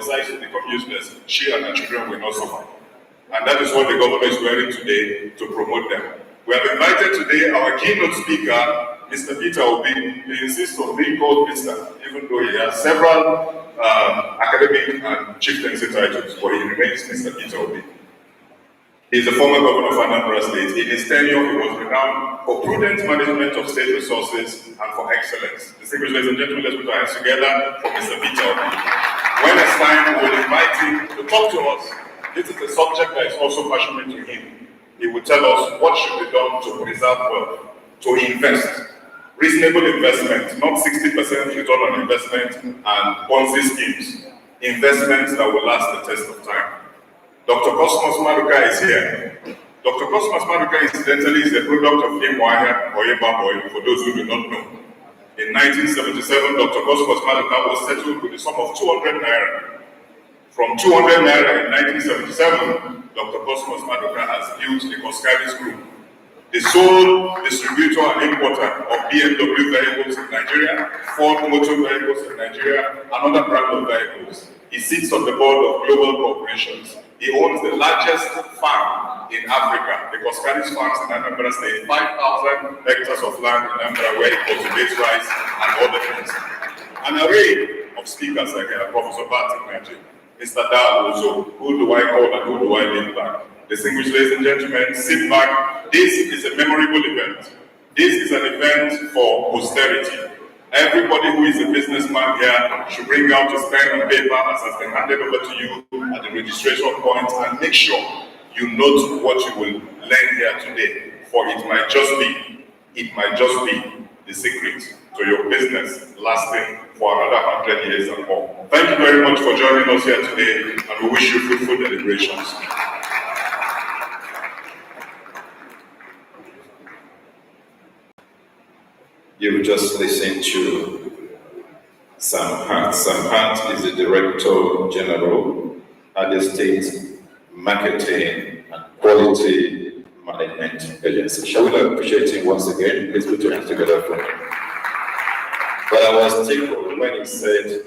decides to become useless, she and her children will not suffer. And that is what the governor is wearing today to promote them. We have invited today our keynote speaker, Mr. Peter Obi. He insists on being called Mr., even though he has several academic and chieftaincy titles, but he remains Mr. Peter Obi. He is the former governor of Anambra State. In his tenure, he was renowned for prudent management of state resources and for excellence. Distinguished ladies and gentlemen, let's put our hands together for Mr. Peter Obi. When it's time, we will invite him to talk to us. This is a subject that is also passionate to him. He will tell us what should be done to preserve wealth, to invest. Reasonable investment, not 60% return on investment and Ponzi schemes. Investments that will last the test of time. Dr. Cosmos Maduka is here. Dr. Cosmos Maduka, incidentally, is a product of Yemoahia or Yebaboy, for those who do not know. In 1977, Dr. Cosmos Maduka was settled with a sum of 200 naira. From 200 naira in 1977, Dr. Cosmos Maduka has built the Coscaris Group, the sole distributor and importer of BMW vehicles in Nigeria, Ford Motor vehicles in Nigeria, and other brand of vehicles. He sits on the board of global corporations. He owns the largest farm in Africa, the Coscaris Farms in Anambra State, 5,000 hectares of land in Anambra where he cultivates rice and other things. An array of speakers like Professor Barton, Mr. Dal also, who do I call and who do I leave back? Distinguished ladies and gentlemen, sit back. This is a memorable event. This is an event for posterity. Everybody who is a businessman here should bring out his pen and paper as has been handed over to you at the registration point and make sure you note what you will learn here today. For it might just be the secret to your business lasting for another 100 years and more. Thank you very much for joining us here today, and we wish you fruitful deliberations. You've just listened to Sam Hart. Sam Hart is the Director General at the State Marketing and Quality Management Agency. Shall we appreciate him once again? Please put your hands together for him. But I was tickled when he said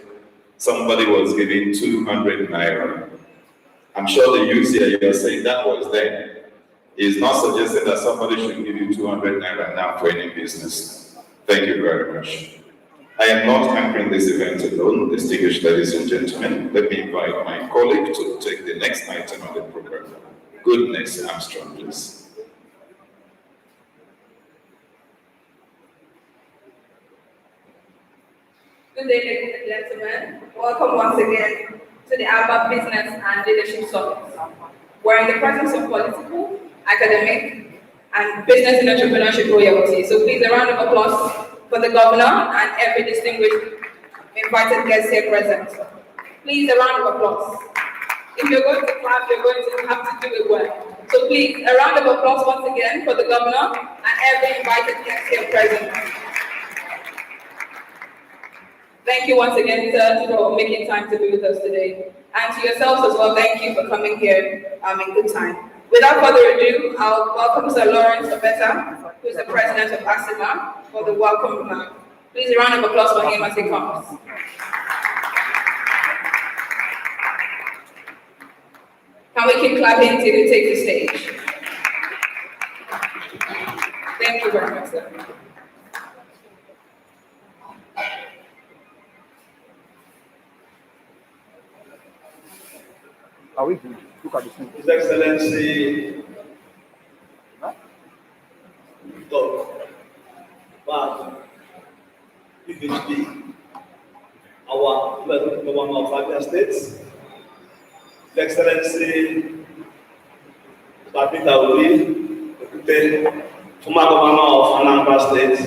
somebody was giving 200 naira. I'm sure the youth here, you are saying that was then. He's not suggesting that somebody should give you 200 naira now for any business. Thank you very much. I am not anchoring this event alone, distinguished ladies and gentlemen. Let me invite my colleague to take the next item on the program. Goodness Armstrong, please. Good day, ladies and gentlemen. Welcome once again to the ALBA Business and Leadership Summit. We're in the presence of political, academic, and business and entrepreneurship royalty. So please, a round of applause for the governor and every distinguished invited guest here present. Please, a round of applause. If you're going to clap, you're going to have to do it well. So please, a round of applause once again for the governor and every invited guest here present. Thank you once again, sir, for making time to be with us today. And to yourselves as well, thank you for coming here in good time. Without further ado, I'll welcome Sir Lawrence Obeta, who is the president of ASIMA, for the welcome. Please, a round of applause for him as he comes. Can we keep clapping till he takes the stage? Thank you very much, sir. Are we good? Look at the screen. His Excellency, but PhD, our governor of Abia State, His Excellency, Peter Obi, the former governor of Anambra State.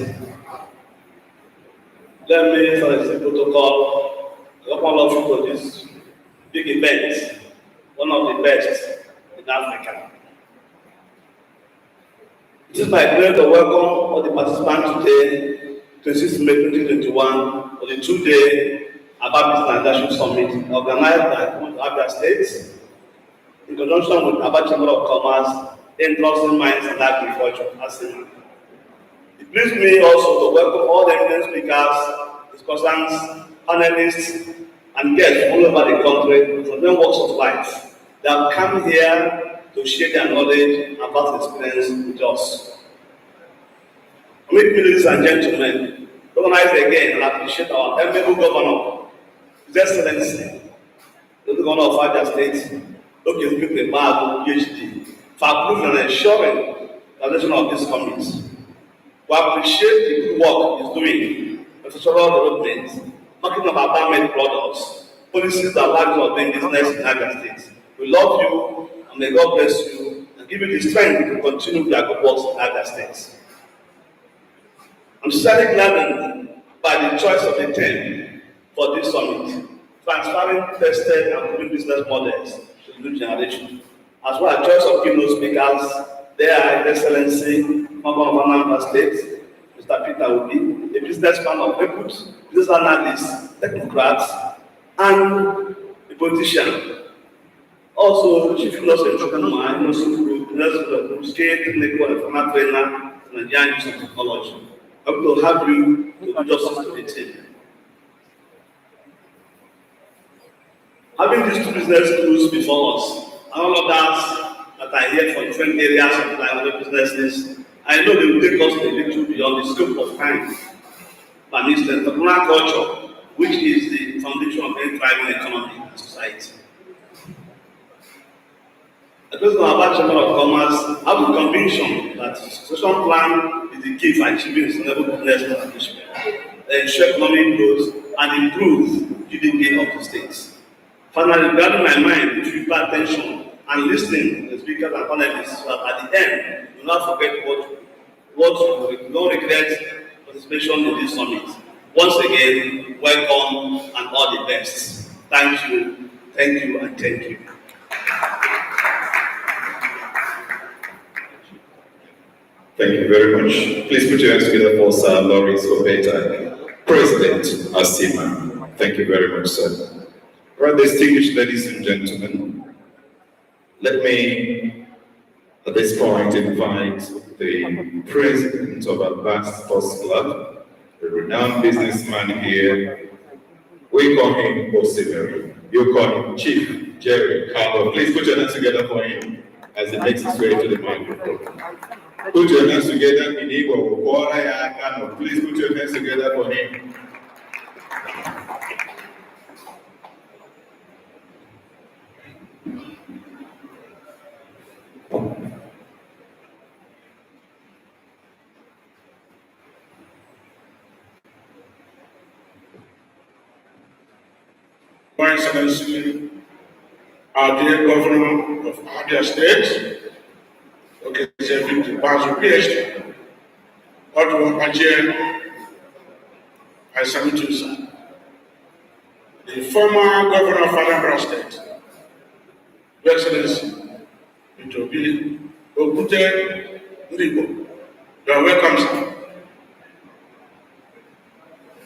Let me, for the protocol, welcome all of you to this big event. One of the best in Africa. It is my pleasure to welcome all the participants today, 26 May 2021, for the two-day ABBA Business Leadership Summit organized by Abia State in conjunction with Aba Chamber of Commerce, Industry, Mines and Agriculture, ASIMA. It pleases me also to welcome all the eminent speakers, discussants, panelists, and guests from all over the country from different walks of life. They have come here to share their knowledge about experience with us. Ladies and gentlemen, recognize again and appreciate our amiable governor, His Excellency, the governor of Abia State, Dr. Philip Emeagwụ, PhD, for approving and ensuring the realization of these commits. We appreciate the good work he's doing, infrastructural development, marketing of our made products, policies that allow you to doing business in Abia State. We love you and may God bless you and give you the strength to continue with your good works in Abia State. I'm sincerely gladdened by the choice of the theme for this summit, transferring tested and proven business models to the new generation, as well as choice of keynote speakers. There are His Excellency, Governor of Anambra State, Mr. Peter Obi, a businessman of repute, business analyst, technocrats, and a politician. Also, Chief Philosopher Chukwuma, State Technical and Formal Trainer, Nigerian Use of Technology. I will have you to do justice to the team. Having these two business tools before us, and all of that are here for different areas of life businesses, I know they will take us a little beyond the scope of time. But it's the entrepreneurial culture, which is the foundation of any thriving economy and society. The President of our Chamber of Commerce have the conviction that the succession plan is the key for achieving sustainable business establishment, ensure economic growth, and improve GDP of the states. Finally, regarding my mind, if you pay attention and listening to the speakers and panelists, so that at the end, do not forget what you don't regret participation in this summit. Once again, welcome and all the best. Thank you, and thank you. Thank you very much. Please put your hands together for Sir Lawrence Opeta, President ASIMA. Thank you very much, sir. Right, distinguished ladies and gentlemen, let me at this point invite the President of Advanced Sports Club, a renowned businessman here. We call him Osimiri. You call him Chief Jerry Carlo. Please put your hands together for him as he makes his way to the microphone. Put your hands together in Igbo. Please put your hands together for him. Your Excellency, our dear Governor of Abia State, okay, Victor Basu PhD, Otto Ajay, I salute you, sir. The former Governor of Anambra State, Your Excellency, Victor Obi, Ogute Ndibo, you are welcome, sir.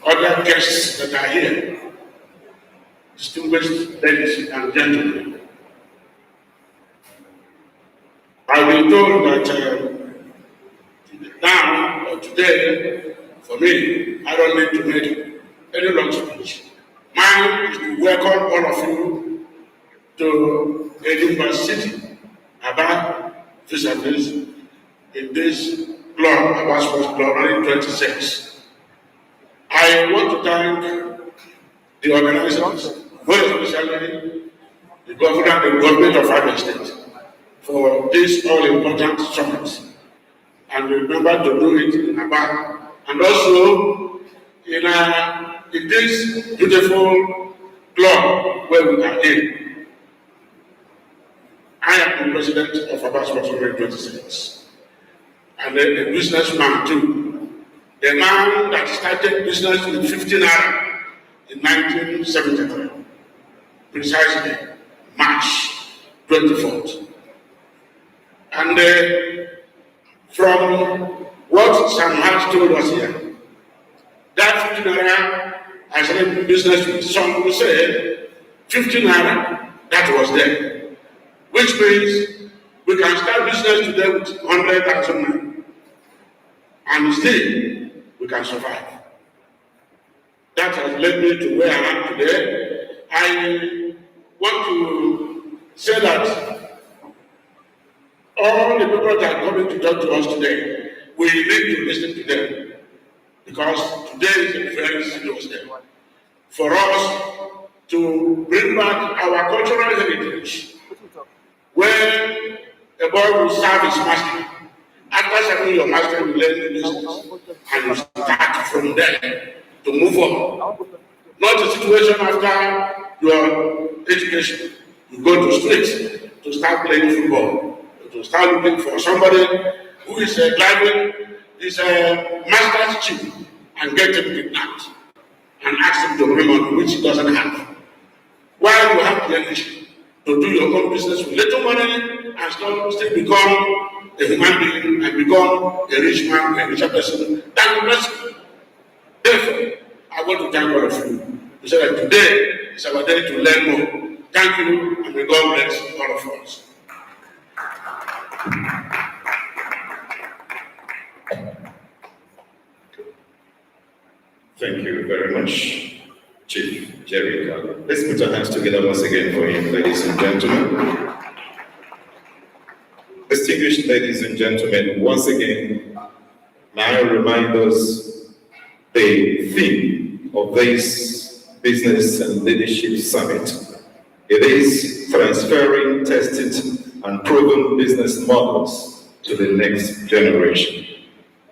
Other guests that are here, distinguished ladies and gentlemen, I've been told that now or today, for me, I don't need to make any long speech. Mine is to welcome all of you to Edinburgh City, Aba vis-a-vis in this club, Aba Sports Club, running 26. I want to thank the organizers, most especially the government of Abia State, for this all-important summit. And remember to do it in Aba, and also in this beautiful club where we are in. I am the president of Aba Sports 26, and a businessman too. The man that started business with 15 naira in 1973, precisely March 24th. And from what Sam has told us here, that 15 naira I started business with. Some will say 15 naira that was there, which means we can start business today with 100,000 naira, and still we can survive. That has led me to where I am today, I want to say that all the people that are coming to talk to us today, we need to listen to them because today is a very serious day. For us to bring back our cultural heritage, where a boy will serve his master. After serving your master, you learn the business, and you start from there to move on. Not a situation after your education. You go to streets to start playing football, to start looking for somebody who is driving his master's jeep and get him kidnapped and ask him to bring money which he doesn't have. While you have the energy to do your own business with little money and still become a human being and become a rich man, a richer person, that will bless you. Therefore, I want to thank all of you. To say that today is our day to learn more. Thank you, and may God bless all of us. Thank you very much, Chief Jerry Carter. Let's put our hands together once again for him, ladies and gentlemen. Distinguished ladies and gentlemen, once again, may I remind us the theme of this Business and Leadership Summit. It is transferring tested and proven business models to the next generation.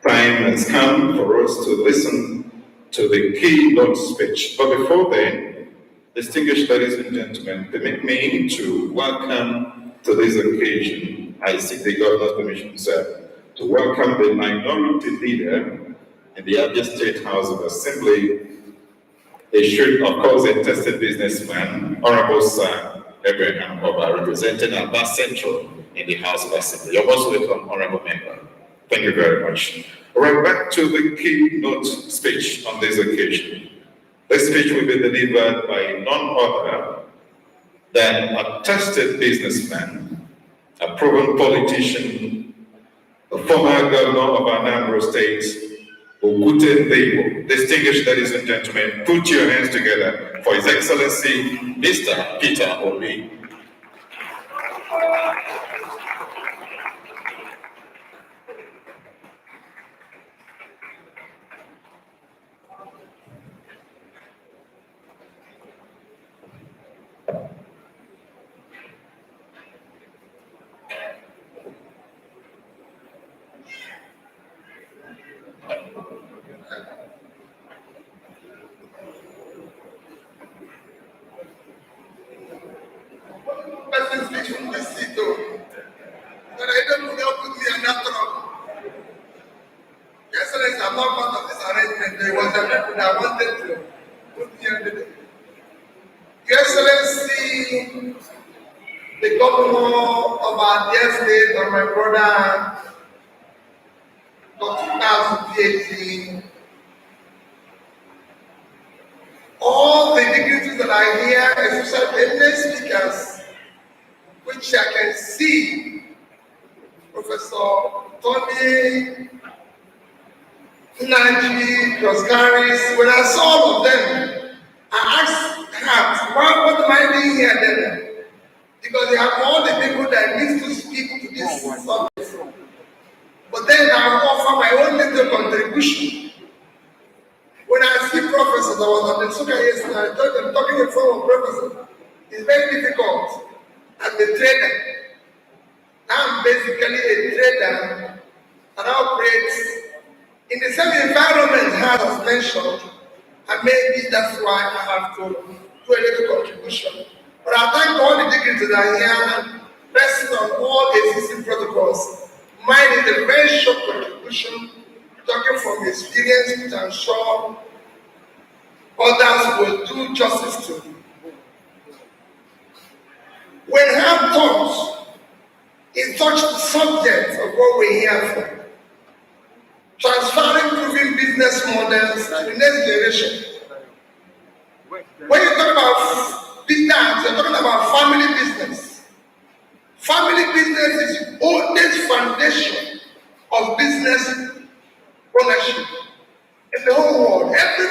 Time has come for us to listen to the keynote speech. But before then, distinguished ladies and gentlemen, permit me to welcome to this occasion, I seek the governor's permission, sir, to welcome the minority leader in the Abia State House of Assembly, of course, a tested businessman, Honorable Sir Abraham Oba, representing Aba Central in the House of Assembly. You're most welcome, Honorable Member. Thank you very much. All right, back to the keynote speech on this occasion. This speech will be delivered by none other than a tested businessman, a proven politician, the former governor of Anambra State, Okute Debo. Distinguished ladies and gentlemen, put your hands together for His Excellency, Mr. Peter Obi. The governor of our dear state and my brother, Dr. PhD, all the dignitaries that are here, especially eminent speakers, which I can see, Professor Tony, Nanji, Proscaris. When I saw all of them, I asked her, what am I doing here then? Because they have all the people that need to speak to this subject. But then I offer my own little contribution. When I see professors, I was on the Suka yesterday, I told them, talking in front of professors, it's very difficult. I'm a trader. I'm basically a trader that operates in the same environment as mentioned, and maybe that's why I have to do a little contribution. But I thank all the dignitaries that are here, resting on all existing protocols. Mine is a very short contribution, talking from experience, which I'm sure others will do justice to. When I have thought, it touched the subject of what we're here for. Transferring proven business models to the next generation. When you talk about business, you're talking about family business. Family business is the oldest foundation of business ownership in the whole world. Every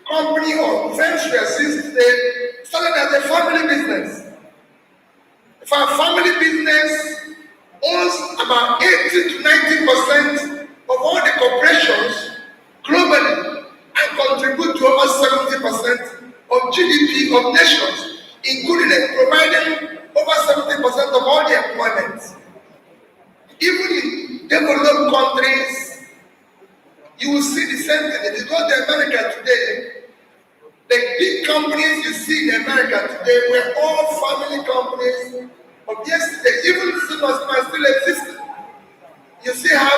company or venture since today started as For a family business owns about 80 to 90% of all the corporations globally and contribute to over 70% of GDP of nations, including providing over 70% of all the employment. Even in developed countries, you will see the same thing. If you go to America today, the big companies you see in America today were all family companies of yesterday. Even some of them still exist. You see how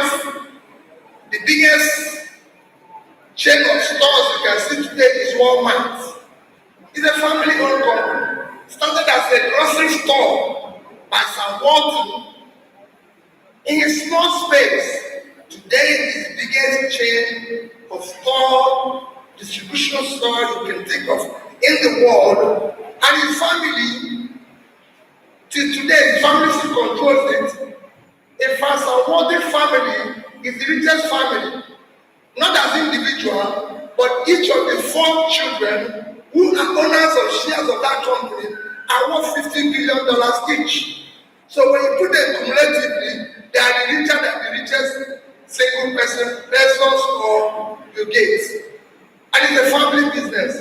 the biggest chain of stores you can see today is Walmart. It's a family-owned company. Started as a grocery store by Sam Walton. In a small space, today it is the biggest chain of store, distribution store you can think of in the world. And his family, till today, his family still controls it. A Sam Walton family is the richest family, not as individual, but each of the 4 children who are owners of shares of that company are worth $50 billion each. So when you put them cumulatively, they are the richer than the richest single person, Bezos or Bill Gates. And it's a family business.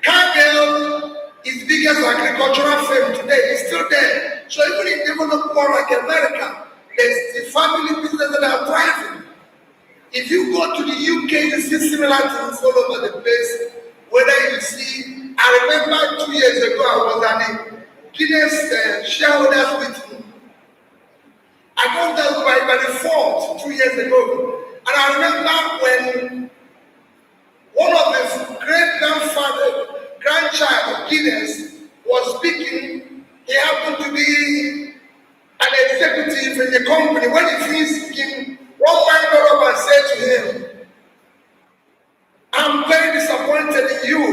Cargill is the biggest agricultural firm today. It's still there. So even in developed world like America, there's the family business that are thriving. If you go to the UK, you see similar things all over the place. Whether you see, I remember 2 years ago, I was at the Guinness shareholders meeting. I got there by the 4th 2 years ago. And I remember when one of the grandchild of Guinness was speaking. He happened to be an executive in the company. When he finished speaking, one man got up and said to him, "I'm very disappointed in you.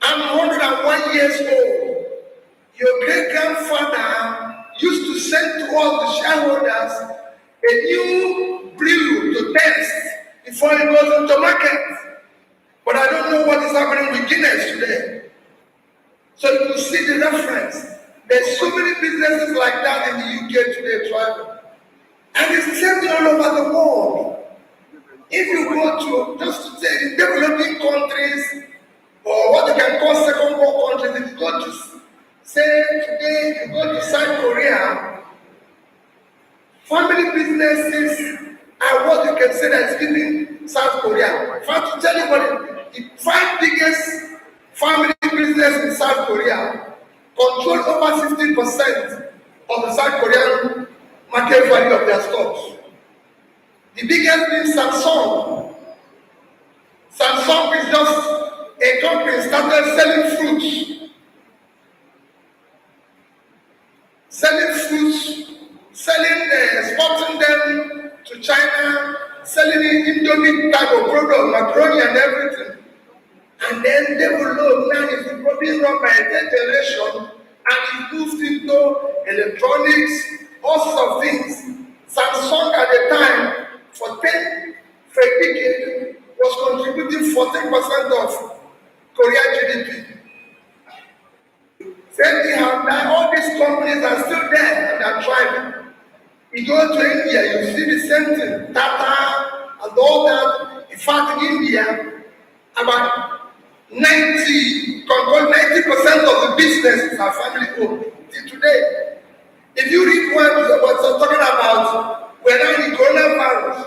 I'm 101 years old. Your great-grandfather used to send to all the shareholders a new brew to test before it goes into market. But I don't know what is happening with Guinness today." So you can see the reference. There's so many businesses like that in the UK today, thriving. And it's the same thing all over the world. If you go to, just to say, in developing countries, or what you can call second world countries, if you go to, say, today, if you go to South Korea, family businesses are what you can say that is giving South Korea. In fact, to tell you what, the 5 biggest family businesses in South Korea control over 50% of the South Korean market value of their stocks. The biggest being Samsung. Samsung is just a company started selling fruits. Exporting them to China, selling Indomie type of product, macaroni and everything. And then they will know now it's probably run by a third generation and it moved into electronics, all sorts of things. Samsung at the time, for a decade, was contributing 14% of Korean GDP. Same thing happened, all these companies are still there and are thriving. You go to India, you see the same thing, Tata and all that. In fact, in India, about 90% of the businesses are family owned till today. If you read what I'm talking about, we're now in the coronavirus.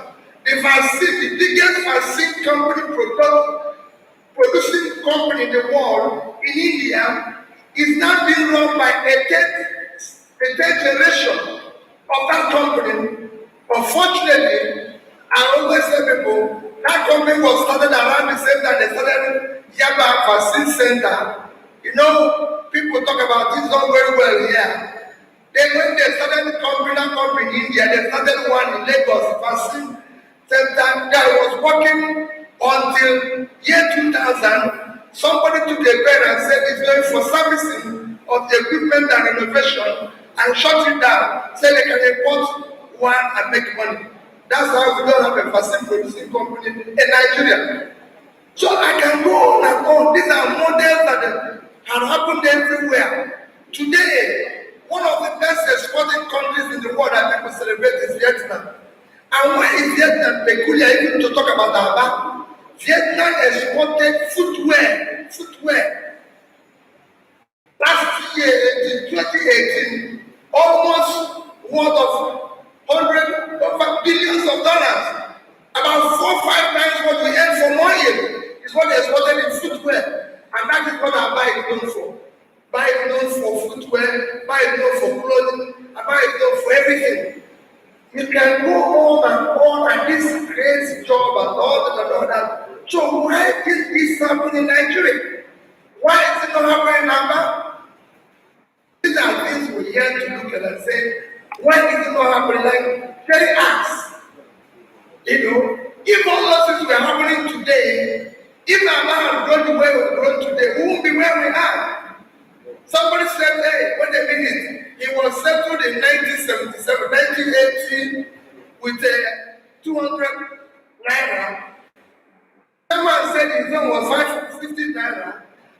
The vaccine, the biggest vaccine company producing company in the world, in India, is now being run by a third generation of that company. Unfortunately, I always tell people, that company was started around the same time they started Yaba Vaccine Center. You know, people talk about this not very well here. Then when they started that company in India, they started one in Lagos, Vaccine Center, that was working until year 2000. Somebody took a pen and said it's going for servicing of the equipment and renovation and shut it down, say they can import one and make money. That's how we don't have a vaccine producing company in Nigeria. So I can go on and on. These are models that have happened everywhere. Today, one of the best exporting countries in the world that people celebrate is Vietnam. And why is Vietnam peculiar even to talk about Aba? Vietnam exported footwear. Last year, in 2018, almost worth of over billions of dollars. About 4 or 5 times what we earn from oil is what they exported in footwear. And that is what Aba is known for. Aba is known for footwear, Aba is known for clothing, Aba is known for everything. You can go on and this creates job and all that. So why is this happening in Nigeria? Why is it not happening in Aba? These are things we hear to look at and say, why is it not happening? Like, very ask. If all those things were happening today, if Aba had grown the way we've grown today, we won't be where we are. Somebody said, hey, wait a minute. It was settled in 1977, 1980 with 200 naira. Someone said his own was 550 naira.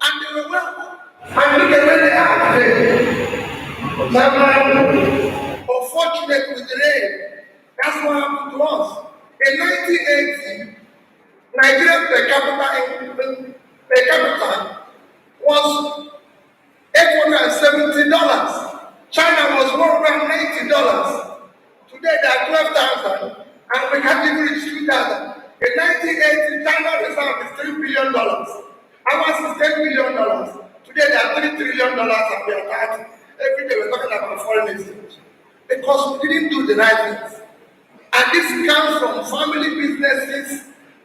And they were well. And look at where they are today. Unfortunately, with the rain, that's what happened to us. In 1980, Nigeria per capita was $870. China was $190. Today they are 12,000, and we can't even reach 2,000. In 1980, China reserve is $3 billion. Ours is $10 billion. Today they are $3 trillion, and we are 30. Every day we're talking about foreign exchange because we didn't do the right things. And this comes from family businesses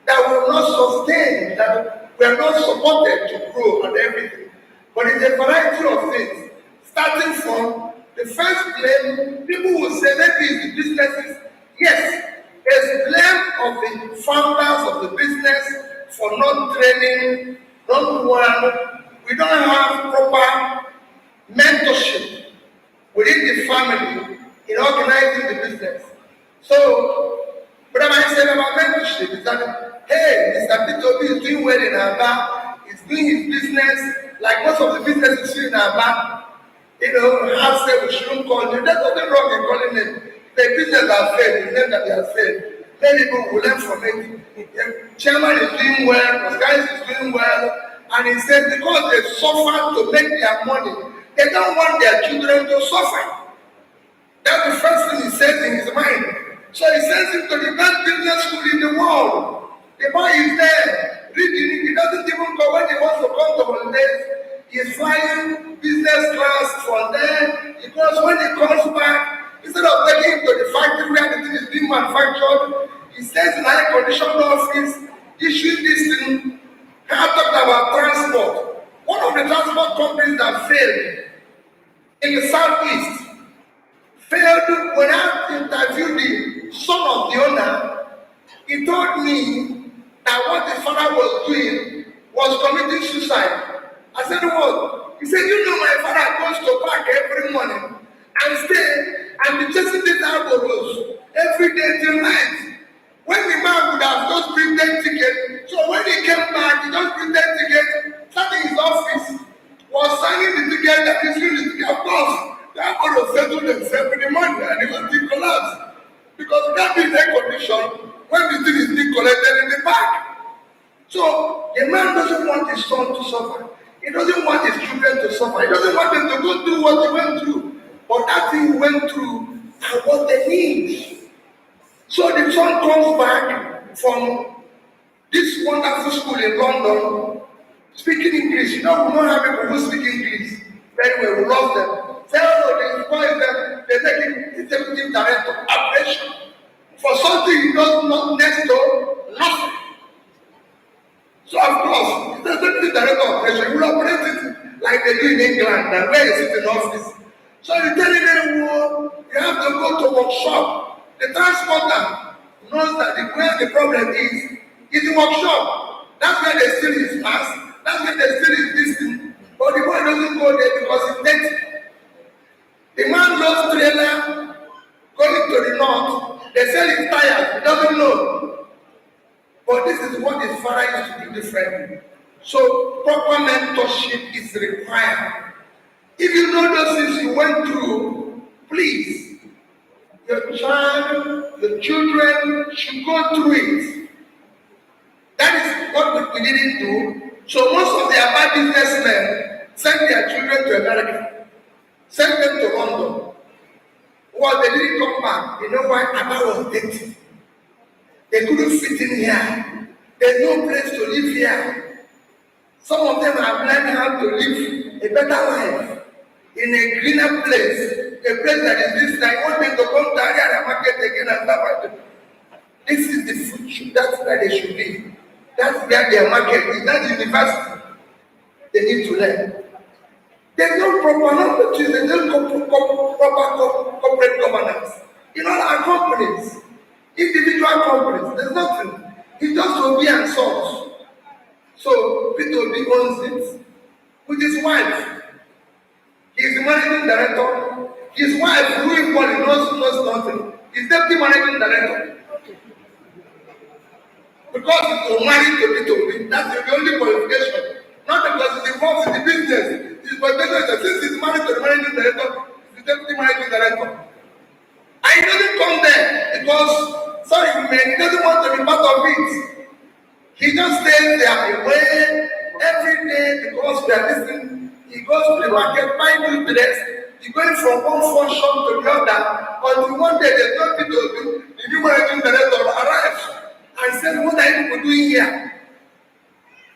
that were not sustained, that were not supported to grow and everything. But it's a variety of things. Starting from the first blame, people will say maybe it's the businesses. Yes, there's blame of the founders of the business for not training, not one. We don't have proper mentorship within the family in organizing the business. So, what am I saying about mentorship? Is that, hey, Mr. P2B is doing well in Aba, he's doing his business, like most of the businesses in Aba. Have said we shouldn't call him. There's nothing wrong in calling him. The business has failed, the name that they have failed. Many people will learn from it. The chairman is doing well, the guys is doing well, and he said because they suffer to make their money, they don't want their children to suffer. That's the first thing he says in his mind. So he sends him to the best business school in the world. The boy is there, reading, he doesn't even go when he wants to come to holidays. He's flying business class from there because when he comes back, instead of taking him to the factory where the thing is being manufactured, he stays in an air-conditioned office, issuing this thing. I talked about transport. One of the transport companies that failed in the southeast failed when I interviewed the son of the owner. He told me that what the father was doing was committing suicide. I said, what? He said, my father goes to park every morning and stay and be chasing the Alboros every day till night. When the man would have just printed ticket, so when he came back, he just printed ticket, sat in his office, was signing the ticket and issuing the ticket. Of course, the Alboros settled themselves with the money and it was being collapsed. Because it can't be in air condition when the thing is being collected in the back. So the man doesn't want his son to suffer. He doesn't want his children to suffer. He doesn't want them to go through what he went through. But that thing he went through are what they need. So the son comes back from this wonderful school in London, speaking English. We don't have people who speak English very well. We love them. The boys, they make him executive director, operation. For something he does not next to nothing. So of course, the executive director of operation, he will operate it like they do in England, and where you sit in office. So you're telling them, you have to go to workshop. The transporter knows that where the problem is the workshop. That's where they steal his parts. That's where they steal his business. But the boy doesn't go there because it's dirty. The man loves trailer going to the north. They sell his tires. He doesn't know. But this is what his father used to do differently. So proper mentorship is required. If you know those things you went through, please, your child, your children should go through it. That is what we didn't do. So most of the Aba businessmen sent their children to America, sent them to London. Well, they didn't come back. You know why? Aba was empty. They couldn't fit in here. There's no place to live here. Some of them have learned how to live a better life in a greener place, a place that is this like one day to come to Ariana market again and stuff like that. This is the future. That's where they should be. That's where their market is. That's the university. They need to learn. There's no proper knowledge. There's no proper corporate governance. In all our companies, individual companies, there's nothing. It's just Obi and Sons. So Peter Obi owns it with his wife. He's the managing director. His wife, Louis Paul, knows nothing. He's deputy managing director. Because he's married to Peter Obi, that's the only qualification. Not because he's involved in the business. His qualification is that since he's married to the managing director, he's the deputy managing director. And he doesn't come there because, he doesn't want to be part of it. He just stays there away every day because we are listening. He goes to the market, buy new dress. He's going from one function to the other until one day there's no Peter Obi, the new managing director arrives and says, what are you people doing here?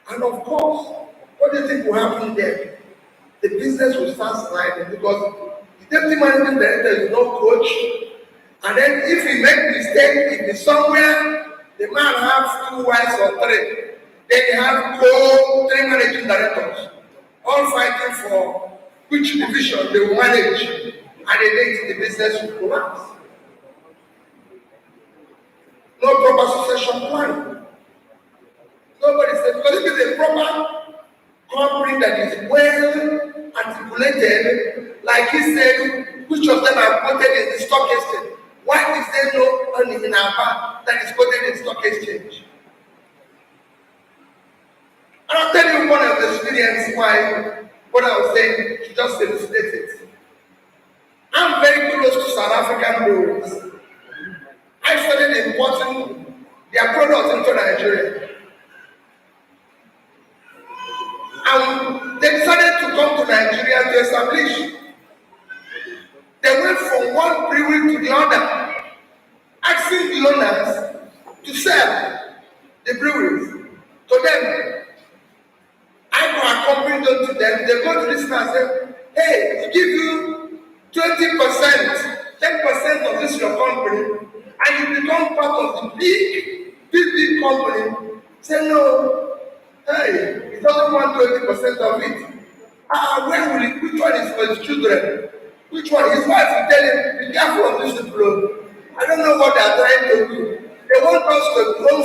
And of course, what do you think will happen there? The business will start sliding because the deputy managing director is no coach. And then if he makes mistake, if he's somewhere, the man has 2 wives or 3. Then he has 3 managing directors, all fighting for which division they will manage, and the business will collapse. No proper succession plan. Nobody said, because if it's a proper company that is well articulated, like he said, which of them are quoted in the stock exchange? Why is there no money in our bank that is quoted in the stock exchange? And I'll tell you one of the experience why what I was saying, to just illustrate it. I'm very close to South African brewers. I started importing their products into Nigeria. And they decided to come to Nigeria to establish. They went from one brewery to the other, asking the owners to sell the breweries to them. I go accompany them to them. They go to this man and say, hey, we give you 20%, 10% of this your company, and you become part of the big company. Say, no, hey, he doesn't want 20% of it. Where will it? Which one is for his children? Which one? His wife will tell him, be careful of this blow. I don't know what they are trying to do. They want us to own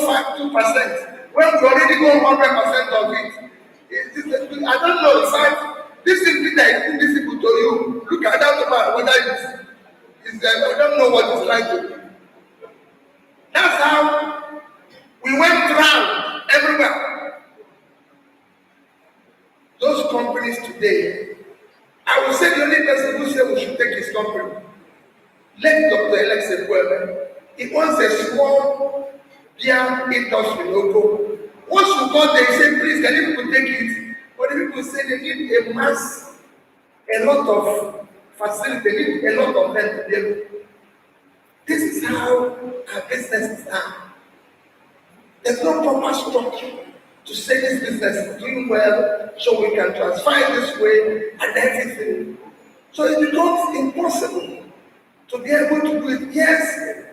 2% when we already own 100% of it. I don't know. In fact, this thing that is invisible to you. Look at that man, whether it's I don't know what it's trying to do. That's how we went around everywhere. Those companies today, I would say the only person who said we should take his company, let Dr. Alex Ekweme. He owns a small beer industry local. Once you go there, he said, please, can you people take it? But the people say they need a lot of facility, they need a lot of land to be able. This is how our businesses are. There's no proper structure to say this business is doing well, so we can transfer it this way and everything. So it becomes impossible to be able to do it. Yes,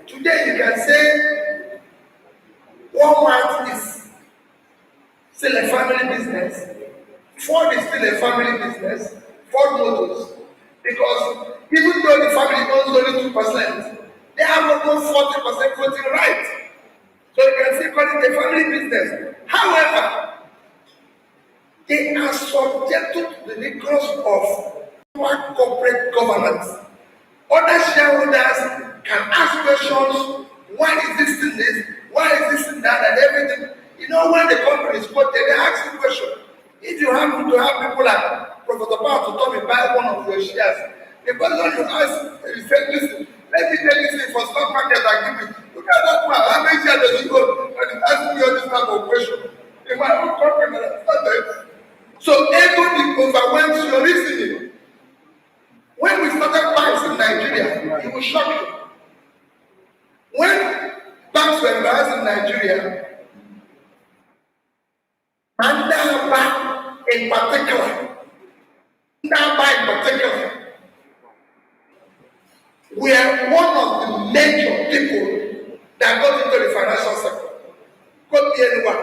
today you can say Walmart is still a family business. Ford is still a family business. Ford Motors. Because even though the family owns only 2%, they have almost 40% voting right. So you can still call it a family business. However, they are subjected to the rigors of corporate governance. Other shareholders can ask questions. Why is this in this? Why is this in that? And everything. You know, when the company is quoted, they ask you questions. If you happen to have people like Professor Power to come and buy one of your shares. The question you ask, you say, listen, let me tell you this for stock market activity. Look at that man, how many shares does he go? And he's asking me all this type of question. In my own company, I started. So ego overwhelms your reasoning. When we started banks in Nigeria, it will shock you. When banks were embarrassed in Nigeria, Ndaba in particular, we are one of the major people that got into the financial sector. Could be anyone.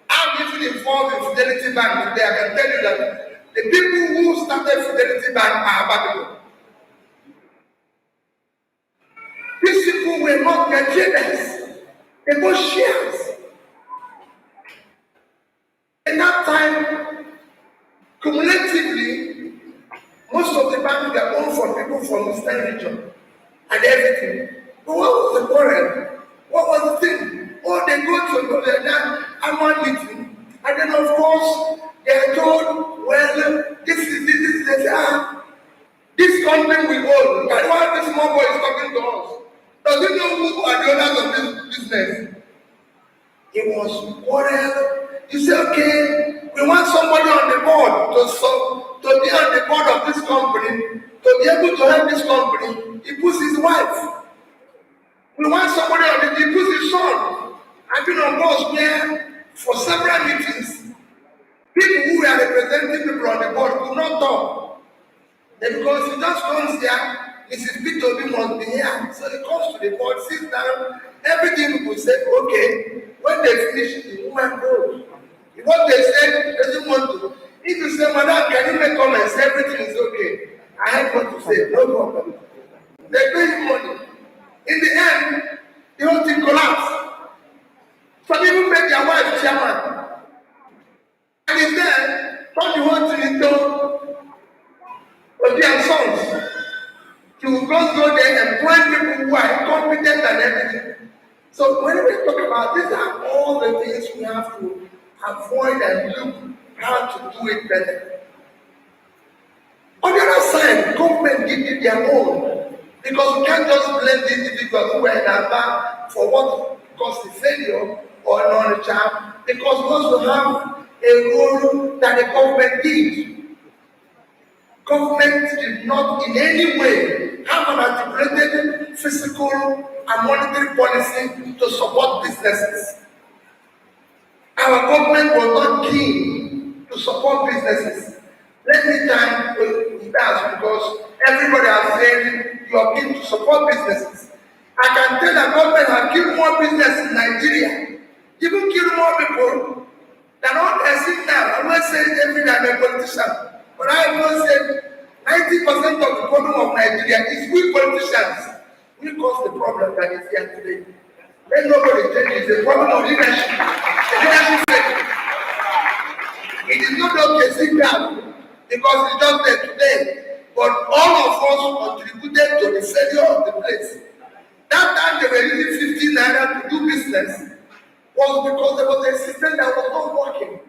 I'm even involved in Fidelity Bank today. I can tell you that the people who started Fidelity Bank are bad people. These people were not their traders. They bought shares. In that time, cumulatively, most of the banks were owned from people from the Eastern region and everything. But what was the quarrel? What was the thing? Oh, they go to their annual meeting, and then of course they are told, well, this. This company we own, and why this small boy is talking to us? Does he know who are the owners of this business? It was quarrel. You say, okay, we want somebody on the board to be on the board of this company, to be able to help this company. He puts his wife. We want somebody on the, he puts his son. I've been on board there for several meetings. People who are representing people on the board could not talk. And because he just comes there, Mrs. P2B must be here. So he comes to the board, sits down, everything people say, okay. When they finish, the woman goes. What they said doesn't want to. If you say, Madam, can you make comments? Everything is okay. I have what to say, no problem. They pay you money. In the end, the whole thing collapsed. Some people make their wife chairman. And in there, turn the whole thing into their sons. To go there and employ people who are competent and everything. So when we talk about these are all the things we have to avoid and look how to do it better. On the other side, government give you their own. Because we can't just blame the individuals who are in our back for what caused the failure or non-charm, because we also have a role that the government did. Government did not in any way have an articulated fiscal and monetary policy to support businesses. Our government was not keen to support businesses. Let me thank that because everybody has said you are keen to support businesses. I can tell that government have killed more business in Nigeria, even killed more people than all they see now. I'm not saying every day I'm a politician, but I will say 90% of the problem of Nigeria is we politicians. We cause the problem that is here today. Let nobody change it. It's a problem of leadership. The leadership failure. It is not okay sit down because it's just there today. But all of us contributed to the failure of the place. That time they were using 15 naira to do business was because there was a system that was not working.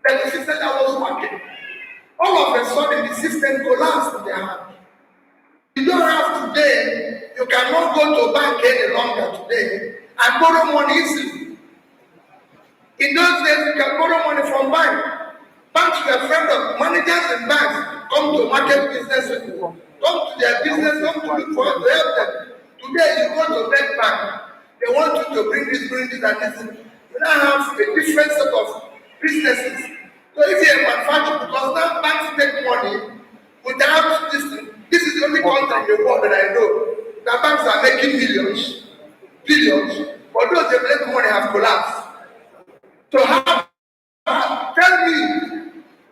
There was a system that was working. All of a sudden the system collapsed in their hand. You don't have today, you cannot go to a bank any longer today and borrow money easily. In those days, you can borrow money from bank. Banks were afraid of managers and banks come to market business with you. Come to their business, come to look for to help them. Today, you go to that bank, they want you to bring this, and this. You now have a different set of businesses. So if you're a manufacturer, because now banks make money without this thing. This is the only country in the world that I know that banks are making millions, billions, but those that make money have collapsed. So tell me,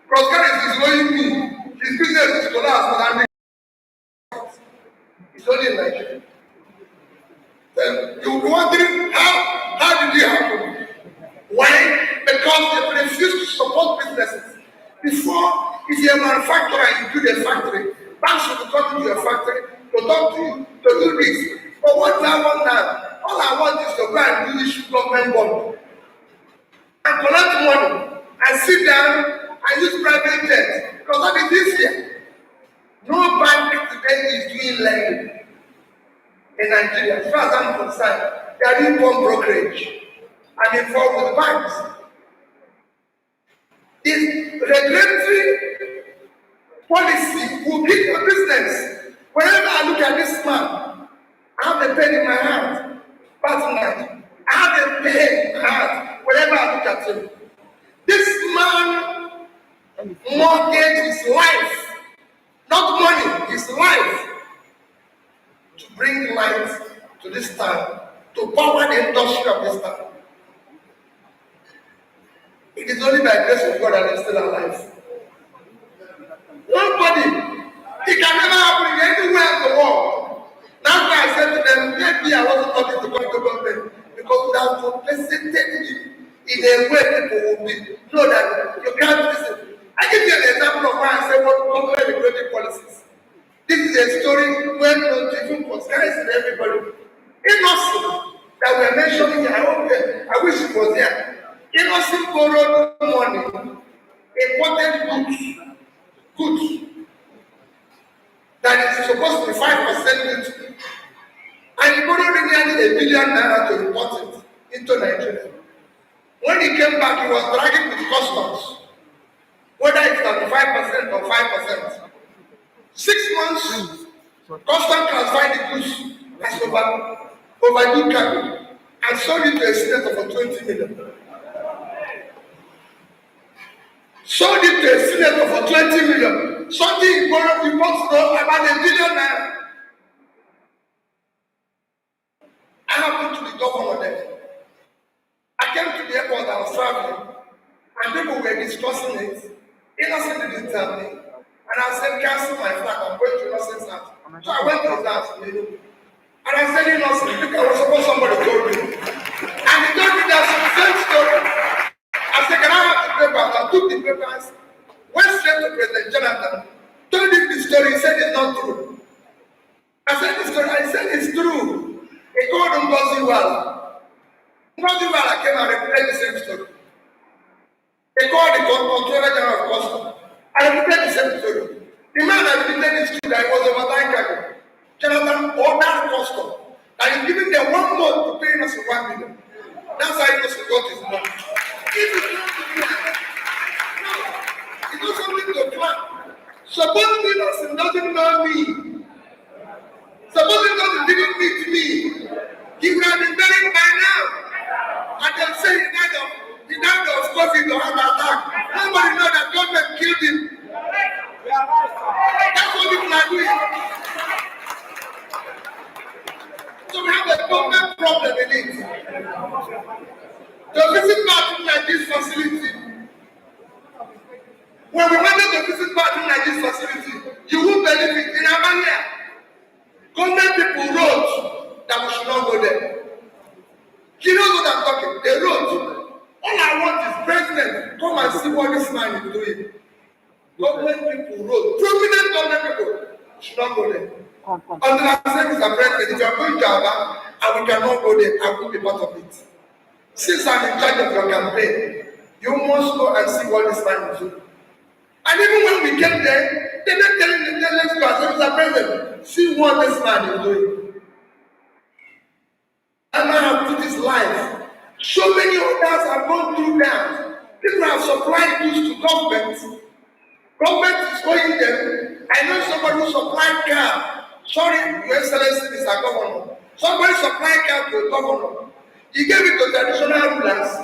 prosperity is owing me, his business is collapsed, but I'm making it's only in Nigeria. Then you'll be wondering how did it happen? Why? Because they refuse to support businesses. Before, if you're a manufacturer and you build a factory, banks will come to your factory to talk to you, to do this. But what do I want now? All I want is to go and do issue government bond. And collect money and sit down and use private jet. Because that is being lending in Nigeria. As far as I'm concerned, they are doing one brokerage and involved with banks. This regulatory policy will give your business. Whenever I look at this man, I have a pen in my hand. Bottom line, I have a pen in my hand. Whenever I look at him, this man mortgaged his life, not money, his life, to bring light to this town, to power the industry of this town. It is only by grace of God that I'm still alive. Nobody, it can never happen anywhere in the world. That's why I said to them, maybe I wasn't talking to government because we have compensated you in a way people will be know that you can't listen. I give you an example of why I say what government regulating policies. This is a story well known to even concerns everybody. Innocent that we are mentioning here, I wish it was there. Innocent borrowed money, imported goods that is supposed to be 5% duty, and he borrowed nearly $1 billion to import it into Nigeria. When he came back, he was bragging with customs, whether it's 35% or 5%. 6 months, custom classified the goods as overdue cargo and sold it to a senator for 20 million. Sold it to a senator for 20 million. Something he borrowed the box about $1 billion. I happened to the governor there. I came to the airport, I was traveling, and people were discussing it. Innocent didn't tell me. And I said, cancel my flight, I'm going to Innocent's house. So I went to his house, and I said, Innocent, I was supposed somebody told me. And he told me that same story. I said, can I have the papers? I took the papers, went straight to President Jonathan, told him the story, he said it's not true. I said the story, I said it's true. He called him Ngoziwala. Ngoziwala came and repeated the same story. They called the Controller General of Customs. I repeated the same story. The man that repeated this story that he was overtime cargo. Jonathan ordered custom and he's giving them 1 month to pay us 1 million. That's how he was got his money. If it's not to plan, no, it's not something to plan. Suppose Innocent doesn't know me. Suppose he didn't meet me. He would have been buried by now. And they'll say he died of COVID or heart attack. Nobody knows that government killed him. That's what people are doing. So we have a government problem in it. To visit parties like this facility, when we wanted to visit parties like this facility, you won't believe it. In Amania, government people wrote that we should not go there. You know what I'm talking? They wrote. All I want is president, come and see what this man is doing. Government people wrote, prominent government people should not go there. Until I say, Mr. President, if you are going to Aba and we cannot go there, I will be part of it. Since I'm in charge of your campaign, you must go and see what this man is doing. And even when we came there, they didn't tell him, let's go and say, Mr. President, see what this man is doing. And I have put his life. So many others have gone through that. People have supplied goods to government. Government is owing them. I know somebody who supplied car. Sorry, Your Excellency, Mr. Governor. Somebody supplied car to a governor. He gave it to traditional rulers.